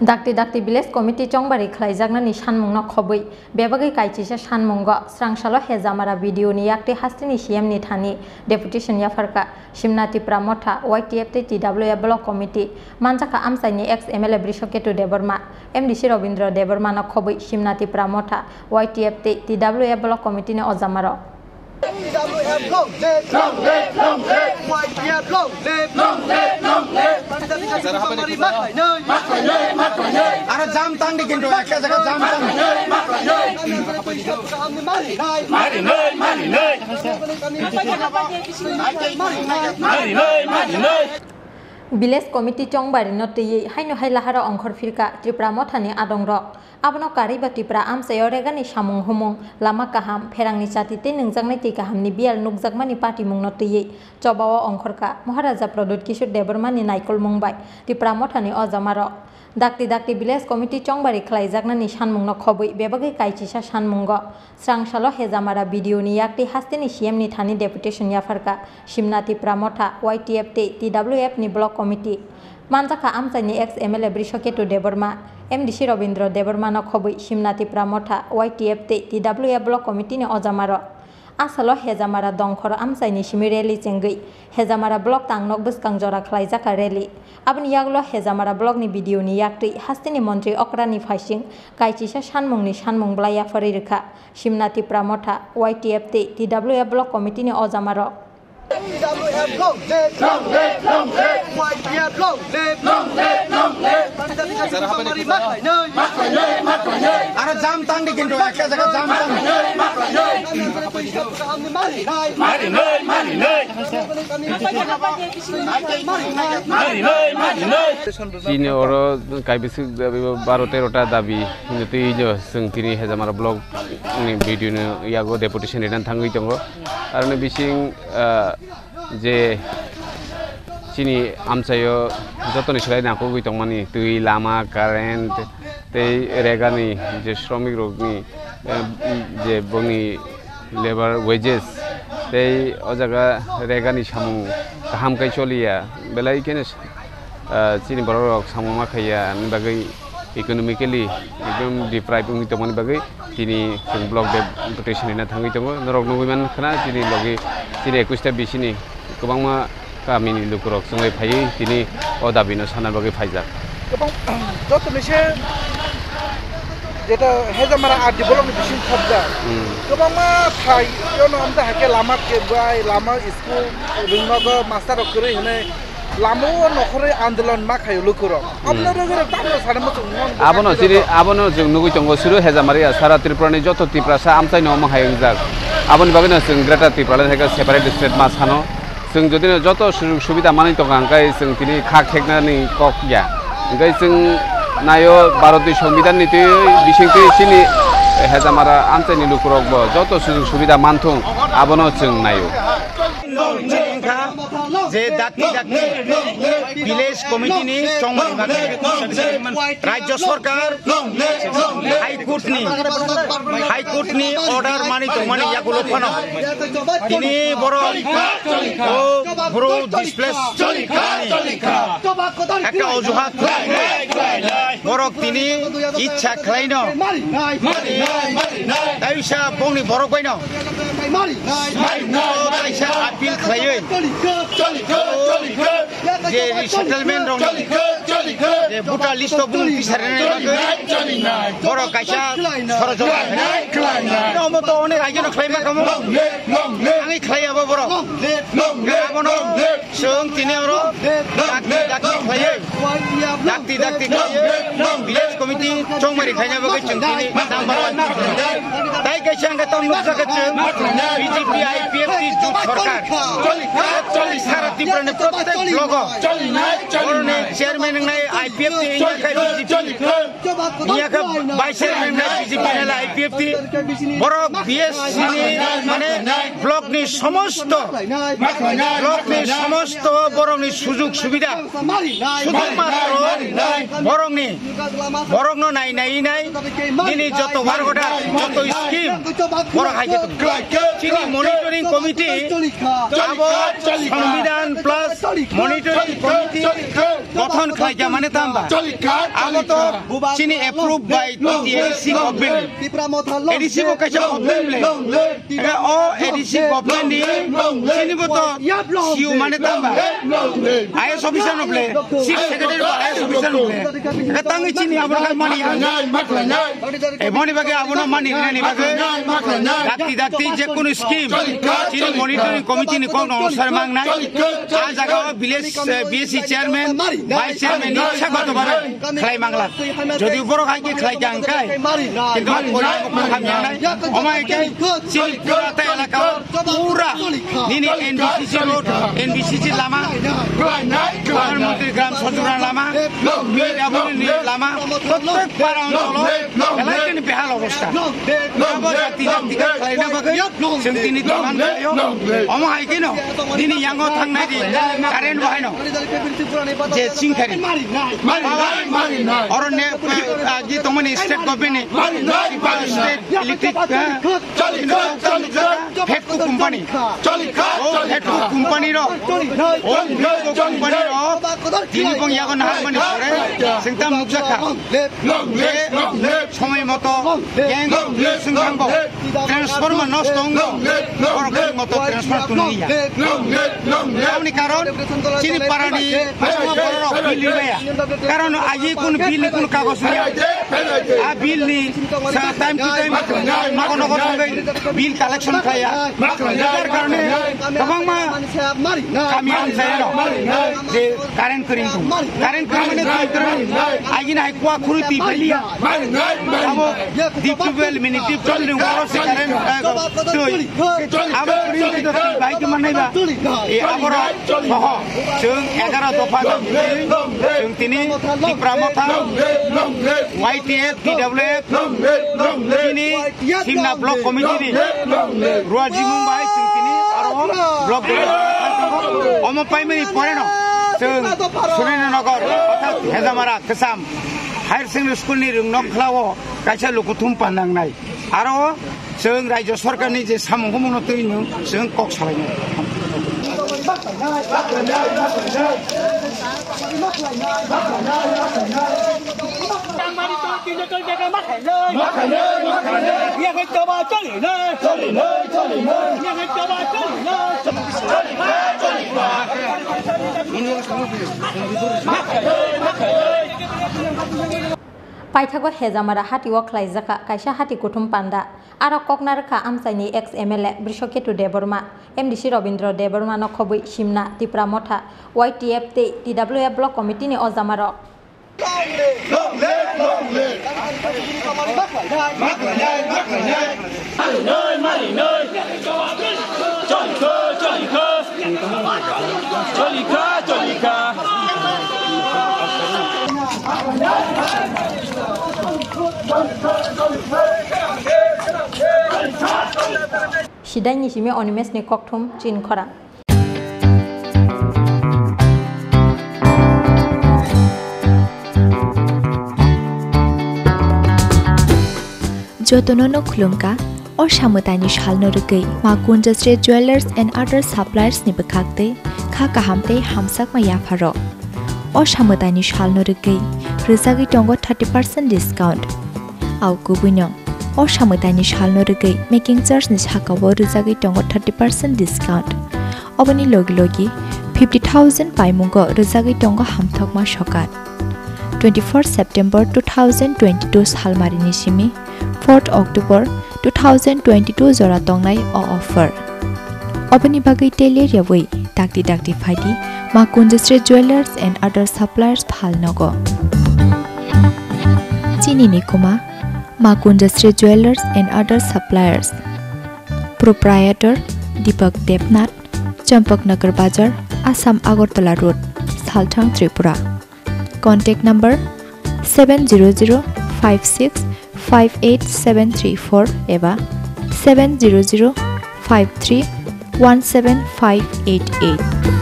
Dakti Village Committee Chongbari Khlaijaknani Sanmungno Khobwi Bebagwi Kaichisa Sanmungo Srangsalo Hezamara BDO ni Yaktwi Hasteni CM Thani Deputation Yapharkha Simna Tipra Motha YTF tei TWF Block Committee Manjakha Amchaini Ex.MLA Brishaketu Debbarma MDC Rabindra Debbarma no Khobwi Simna Tipra Motha YTF tei TWF Block Committee ni Ojamarok TWF long live, long live, long live. YTF long live, long live, long live. Chongbari mắc nơi. Ara jam tang di kinto ekta jaga jam tang. Mari. Village Committee Chongbari no tei haino hailahara ongkhor firka Tipra Motha ni adongrok abono kariba Tipra amchaio regani samung humung lama kaham pherangni chati tei nungjaknai tei kahamni bial nukjakmani party mung no tei chobao ongkhorka Maharaja Pradut Kishore Debbarma ni naikol mungbai Tipra Motha ni Ojamarok Dakti Village Committee Chongbari Khlaijaknani Sanmungno Khobwi Bebagwi Kaichisa Sanmungo Srangsalo Hezamara BDO ni Yaktwi Hasteni CM ni Thani Deputation Yapharkha Simna Tipra Motha YTF tei TWF ni Block Committee Manjakha Amchaini Ex.MLA Brishaketu Debbarma MDC Rabindra Debbarma no Khobwi Simna Tipra Motha YTF tei TWF Block Committee ni Ojamarok Asalo Hezamara dongkhor Amchaini simi rally chengui Hezamara block tangnok bwskang jora Khlaijakha rally aboni yaglo Hezamara block ni BDO ni Yaktwi Hasteni Montri Okrani Phaising Kaichisa Sanmungni Sanmung blaya pharirikha Simna Tipra Motha YTF tei TWF Block Committee ni Ojamarok TWF long live, long live, long live. YTF long live, long live, long live. Chongbari mắc nơi. Ara jam tang di kinto ekta jaga jam tang. Mari. Chini oro kaibisi 12-13 dabi niti jo sung tini Hezamara blog ni video ni yago deputation redan thangui tongo arne bising je Chini amchaio jotoni selai nako gui tongmani tui lama current tei regani je shromik rokni je boni labor wages tei ojaga regani samung kaham kai cholia belai kene Chini borok samung makhaya ni bagai economically ekdom deprived ung tongmani bagai Chini block deputation na thangui tongo norok nugiman khana Chini logi Chini 21 ta bisini kobangma kamini lukurok sungai phai Chini odabino sana bagai phaijak kobang jotoni se jeta Hezamara art development bising khobja kobangma phai yono amda hake lama ke bai lama school rungmago master okure hine lamo nokhore andolon makhayo lukurok আপনারা গরে তামনো সারামো abono jung nugui tongo suru Hezamara sara Tripura ni joto Tipra sa amchai no mahayung jak aboni bagino jung greater Tripura theka separate state ma sano jung jodino joto subida mani tonga angkai jung tini khak theknani kok ya angkai jung nayo Bharatiya Sambidan ni tei bisingti Chini Hezamara amchai ni lukurok bo joto subida manthung abono jung nayo যে Dakti Village Committee ni Chongbari রাজ্য সরকার high court নি order মানি তো মানি ইয়াগুলো Fanon তিনি বড় ও বড় displace একটা অজুহাত বড় তিনি ইচ্ছা খাইনো তাইসা বংনি বড় কইনো তাইসা আপিল খাইয়ে যে রিসেটেলমেন্ট রং যে ভোটার লিস্ট বুন পিছারে বড় কাইসা সরজম তো অনেক আইজন খাইমা কাম আমি খাইয়াবো বড় আবনো সং তিনি আর Dakti খাইয়ে Dakti Village Committee Chongbari খাইনাবো গেছেন তিনি নাম্বার 1 তাই কাইসা আঙ্গা তো মুখসাকাছেন BJP IPF জুট সরকার সারা Tipra ni প্রত্যেক ব্লক করনে চেয়ারম্যান নাই IPF তে ইনকা BJP ইয়াকা ভাইস চেয়ারম্যান নাই BJP না IPF তে বড় BSC ni মানে ব্লক ni সমস্ত বড় ni সুযোগ সুবিধা শুধুমাত্র বড় ni Khorang no nai dini joto wargota joto scheme borok haike Chini monitoring committee abo সংবিধান plus monitoring committee গঠন খাইজা মানে তাম্বা abo to Chini approved by TRC government ADC ko kaisa government le o ADC government ni Chini bo to siu মানে তাম্বা IS officer no ble chief secretary ko IS officer no ble tangi Chini abo kai mani eboni bage abo no mani ni bage dakti je kono scheme Chini monitoring committee ni ko অনুসার মাং নাই আ জায়গা village BSc chairman vice chairman ইচ্ছা কত ভাবে খাই মাংলা যদি বড় খাইকে খাই জাংকাই কিন্তু ওরা খামি নাই ওমাইকে চিনি পুরাতে এলাকা পুরা নিনি এনবিসিসি রোড এনবিসিসি লামা প্রধানমন্ত্রী গ্রাম সজুরা লামা মিরাবনি লামা প্রত্যেক পাড়া অঞ্চল এলাকানি বেহাল অবস্থা জাতি খাইনা বাগে সেমতিনি দোকান ওমাইকে ন dini yango thangnai di current bahino je singkhari oronne ji tomani state government state electric Khetku company Khetku company ro company ro dini bong yago na mani sore singta Manjakha সময় মতো গ্যাং সিংহাঙ্গ ট্রান্সফরমার নষ্ট হঙ্গ বড় মতো transfer তুলিয়া কারণ কারণ চিনি পারানি বিল লিবায়া কারণ আজি কোন বিল কোন কাগজ নাই আ বিল নি time to time Nagar Nagar bill collection খায়া যার কারণে তবং মা কামি আনসাইনো যে কারেন্ট করিং মানে আজি নাই কোয়া খুরুতি বলিয়া abo diptubel mini diptubel ni waro se karen toy abo rin to bai ke manai ba e abora soho chung 11 dofa chung tini Tipra Motha YTF TWF Chini Simna block committee ni Ruaji Mumbai chung tini aro block omo pai meni pore no chung Surendranagar orthat Hezamara Kesam Higher secondary school ni rung nok khlawo kaisa lokuthum pandang nai aro जों रायजो सरकारनि जे सामुंखौ मनो Taino जों कक सालायनो Paithago Hezamara hati wa Khlaijakha kaisa hati kuthum panda aro koknarkha Amchaini Ex.MLA Brishaketu Debbarma MDC Rabindra Debbarma no Khobwi Simna Tipra Motha YTF tei TWF block committee ni Ojamarok Sidai ni simi onimes ni kokthum Chin Khorang Jotonono khulumka or samutani shalno rugai Makunda Street Jewelers and other suppliers ni bekhakte kha kahamte hamsak ma Yapharkha or samutani shalno rugai rizagi tongo 30% discount au kubuno or samutani shalno rugai making charge ni hakawo rizagi tongo 30% discount obani logi 50,000 paimungo rizagi tongo hamthok ma shokat 24 September 2022 salmarini simi 4 October 2022 jora tongnai o offer obani bagai tele yawai dakti phaidi Makunda Street Jewelers and other suppliers phalnogo Chini nikuma Makunda Street Jewelers and other suppliers Proprietor Deepak Debnath Champaknagar Bazar Assam Agartala Road Salthang Tripura Contact number 70056587734 eba 70053175588